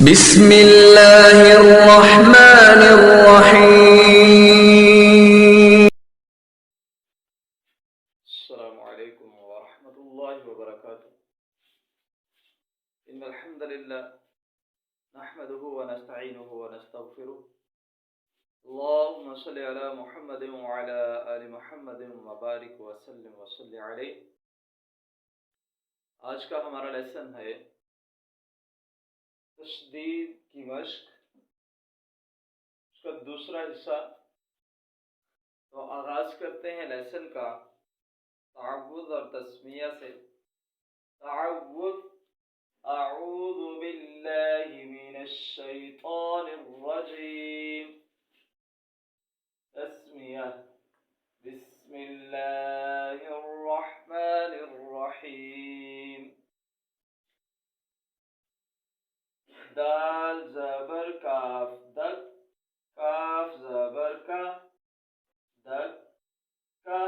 बिस्मिल्लाहिर्रहमानिर्रहीम। अस्सलामुअलैकुम वरहमतुल्लाहि वबरकातुहू। इन्नल हम्दुलिल्लाह नहमदुहु व नस्तईनुहु व नस्तगफिरुह। अल्लाहुम्मा सल्लि अला मुहम्मदिन व अला आलि मुहम्मदिन व बारिक व सल्लिम व सल्लि अलैहि। आज का हमारा लेसन है तशदीद की मश्क, उसका दूसरा हिस्सा। तो आगाज करते हैं लेसन का तअव्वुज़ और तस्मिया से। तअव्वुज़, अऊज़ु बिल्लाहि मिनश शैतानिर रजीम। तस्मिया, बिस्मिल्लाहिर रहमानिर रहीम। दाल ज़बर काफ दक, काफ ज़बर का दक का,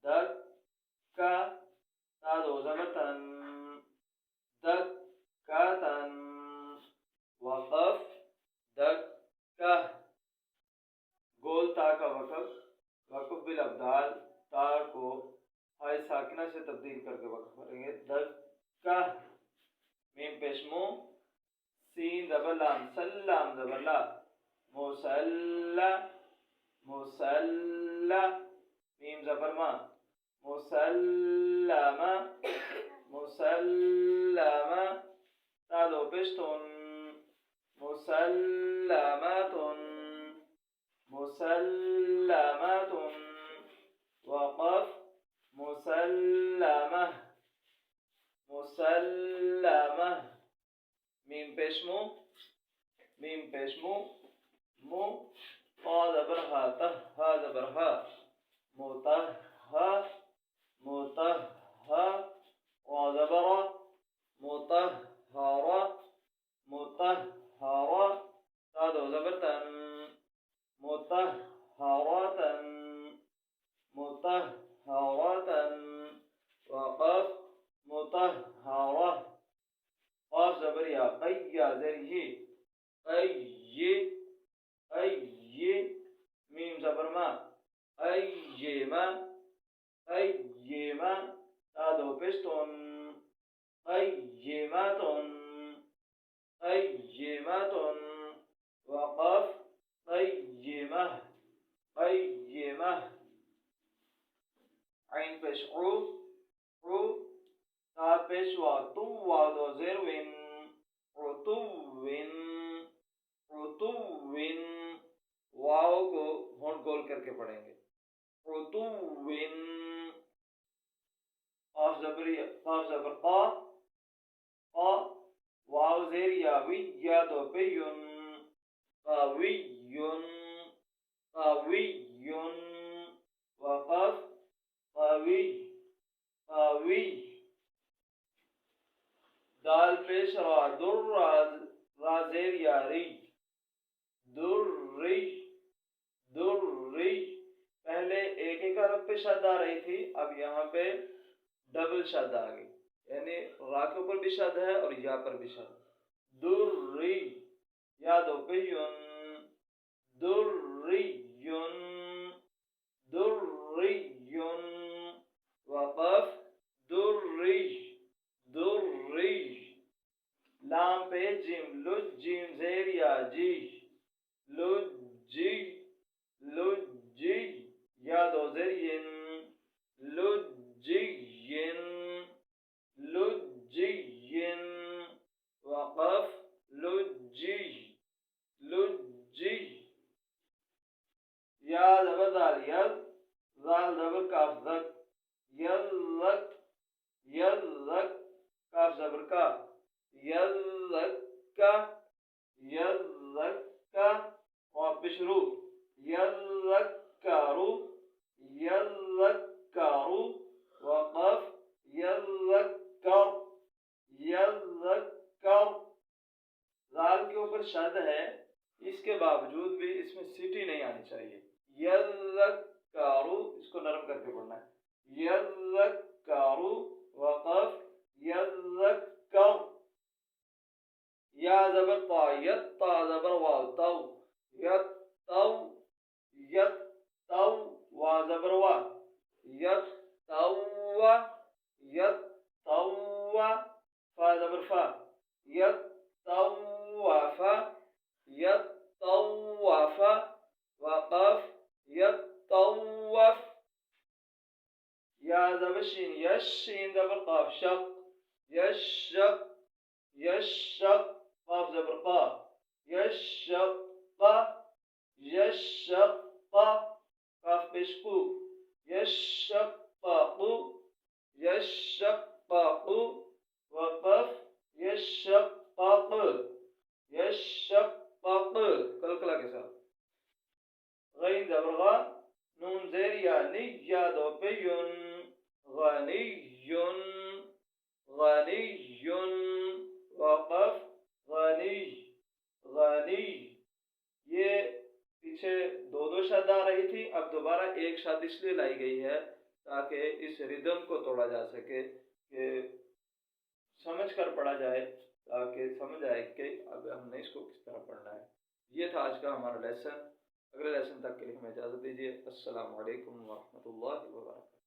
दक का, ता दो ज़बर तन, दक का तन, वक़फ दक का, गोल ता का वक़फ, वक़फ बिल अब्दाल, ता को हाय साकिना से तब्दील करके वक़फ करेंगे। दक का, मीम पेश मु, सीन ज़बर लाम, सल्लाम ज़बर ला, मुसल्ला, मुसल्ला, मीम ज़बर मा, मुसल्लमा, मुसल्लमा, ता दो पेश तुन, मुसल्लमातुन, मुसल्लमातुन, वक़फ मुसल्लमह, मुसल्लमह, मीम पेश मु, मीम पेश मु, मु, क़ा ज़बर हा, तह हा ज़बर हा, मुतह, मुतह, क़ा ज़बर रा, मुतहहरा, मुतहहरा, ता दो ज़बर तन, मुतहहरतन, मुतहहरतन, वक़फ मुतहहरा, क़ाफ ज़बर या, क़य्या ज़ेर ये, क़य्ये, क़य्ये, मीम ज़बर मा, क़य्यिमा, क़य्यिमा, ता दो पेश तुन, क़य्यिमातुन, क़य्यिमातुन, वक़फ क़य्यिमह, क़य्यिमह, ऐन पेश उ, उ, ता पेश वा, तुव्वा दो ज़ेर विन, उतुव्विन, उतुव्विन, वाव को होंठ गोल करके पढ़ेंगे। उतुव्विन, क़ाफ ज़बर या, क़ाफ ज़बर क़ा, क़ा, वाव ज़ेर या, विय्या दो पे युन, क़विय्युन, क़विय्युन, वक़फ क़वी, क़वी, दाल पेश रा, दुर्रा, रा ज़ेर या री, दुर्री, दुर्री। पहले एक एक हरफ पे शद आ रही थी, अब यहाँ पे डबल शद आ गई, यानी रा के ऊपर भी शद है और या पर भी शद। दुर्री, या दो पे युन, दुर्रियुन, दुर्रियुन, वक़फ दुर्री, दुर्री। लाम पे जिम, लुज्जिम ज़ेर या जी, लुज्जी, लुज्जी, या दो ज़ेर यिन, लुज्जियिन, लुज्जियिन, वक़फ लुज्जी, लुज्जी। या ज़बर दाल यद, ज़ाल ज़बर काफ ज़क, यज़्ज़क, यज़्ज़क, काफ ज़बर का, यज़्ज़क्का, यज़्ज़क्का, क़ाफ पे शुरू, यज़्ज़क्करु, यज़्ज़क्करु, वक़फ यज़्ज़क्कर, यज़्ज़क्कर। ज़ाल के ऊपर शद है, इसके बावजूद भी इसमें सीटी नहीं आनी चाहिए। यज़्ज़क्करु, इसको नरम करके पढ़ना है। यज़्ज़क्करु, वक़फ यज़्ज़क्कर। या ज़बर ता, यत ता ज़बर वाव, तव, यत तव, यत तव, वा ज़बर वा, यत तव्वा, यत तव्वा, फा ज़बर फा, यत तव्वाफा, यत तव्वाफा, वक़फ, यत तव्वफ, या ज़बर शीन, यश शीन ज़बर क़ाफ, शक, यशक, यशक, क़ाफ ज़बर क़ा, यशक़्क़ा, यशक़्क़ा, क़ाफ पेश कू, यशक़्क़क़ु, यशक़्क़क़ु, वक़फ, यशक़्क़क़, यशक़्क़क़, कलकला के साथ, गैन ज़बर गा, नून ज़ेर या नी, या दो पे युन, गनियुन, गनियुन, वक़फ, गनी, गनी। ये पीछे दो दो शद आ रही थी, अब दोबारा एक शद इसलिए लाई गई है ताकि इस रिदम को तोड़ा जा सके, कि समझ कर पढ़ा जाए, ताकि समझ आए कि अब हमने इसको किस तरह पढ़ना है। ये था आज का हमारा लेसन। अगले लेसन तक के लिए हमें इजाज़त दीजिए। अस्सलामु अलैकुम व रहमतुल्लाहि व बरकातुहू।